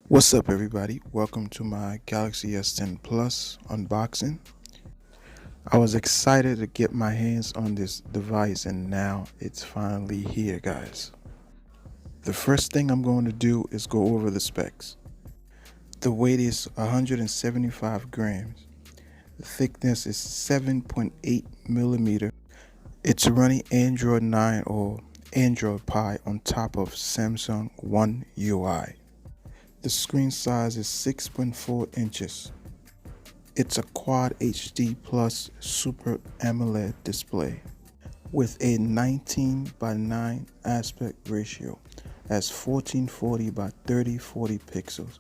What's up everybody, welcome to my Galaxy S10 Plus unboxing. I was excited to get my hands on this device and now it's finally here guys. The first thing I'm going to do is go over the specs. The weight is 175 grams. The thickness is 7.8 millimeter. It's running Android 9 or Android Pie on top of Samsung One UI. The screen size is 6.4 inches. It's a Quad HD Plus Super AMOLED display with a 19:9 aspect ratio. That's 1440 by 3040 pixels,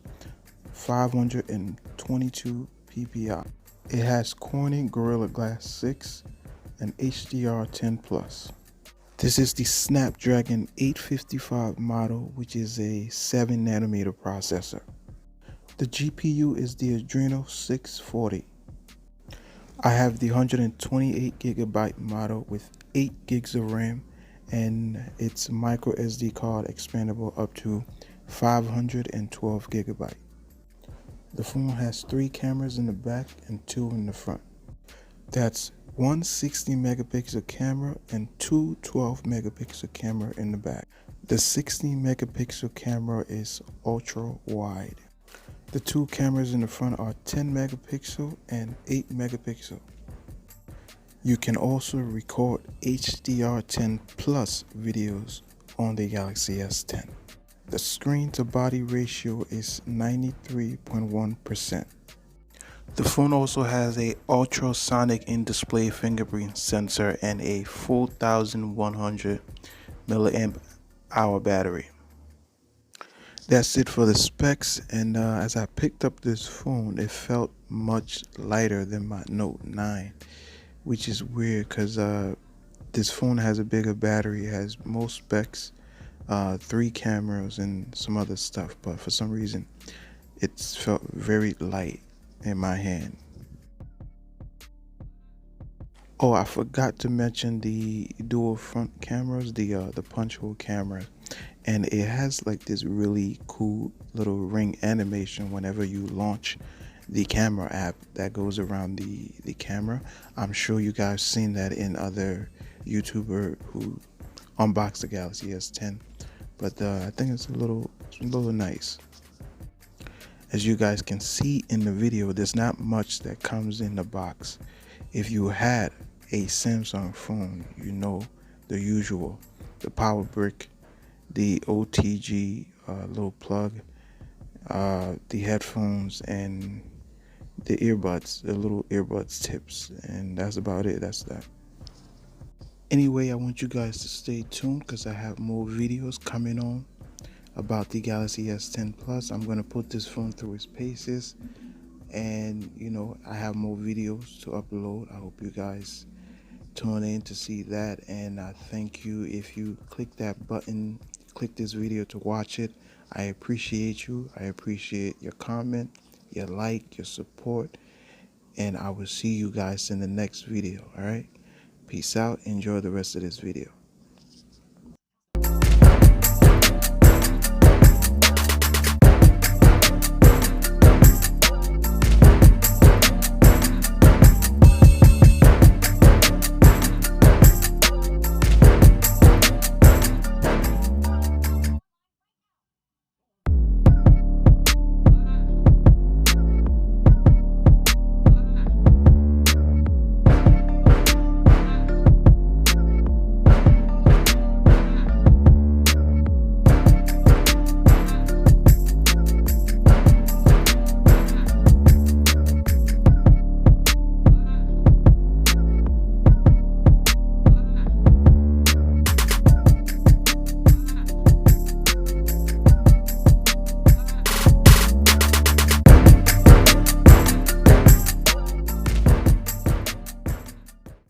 522 ppi. It has Corning Gorilla Glass 6 and HDR10 Plus. This is the Snapdragon 855 model, which is a 7nm processor. The GPU is the Adreno 640. I have the 128GB model with 8 gigs of RAM and its micro SD card expandable up to 512GB. The phone has 3 cameras in the back and 2 in the front. That's one 60 megapixel camera and two 12 megapixel camera in the back. The 60 megapixel camera is ultra wide. The 2 cameras in the front are 10 megapixel and 8 megapixel. You can also record HDR10 Plus videos on the Galaxy S10. The screen to body ratio is 93.1%. The phone also has a ultrasonic in-display fingerprint sensor and a 4100 milliamp hour battery. That's it for the specs, and as I picked up this phone, it felt much lighter than my Note 9, which is weird because this phone has a bigger battery, it has most specs, 3 cameras and some other stuff, but for some reason it felt very light in my hand. Oh, I forgot to mention the dual front cameras, the punch hole camera, and it has like this really cool little ring animation whenever you launch the camera app that goes around the camera. I'm sure you guys seen that in other YouTuber who unboxed the Galaxy S10, but I think it's a little nice. As you guys can see in the video, there's not much that comes in the box. If you had a Samsung phone, you know the usual: the power brick, the OTG little plug, the headphones, and the earbuds, the little earbuds tips, and that's about it. That's that. Anyway, I want you guys to stay tuned because I have more videos coming on about the Galaxy S10 Plus. I'm going to put this phone through its paces, and I have more videos to upload. I hope you guys tune in to see that, and I thank you if you click that button, click this video to watch it. I appreciate you. I appreciate your comment, your like, your support, and I will see you guys in the next video. All right, peace out. Enjoy the rest of this video.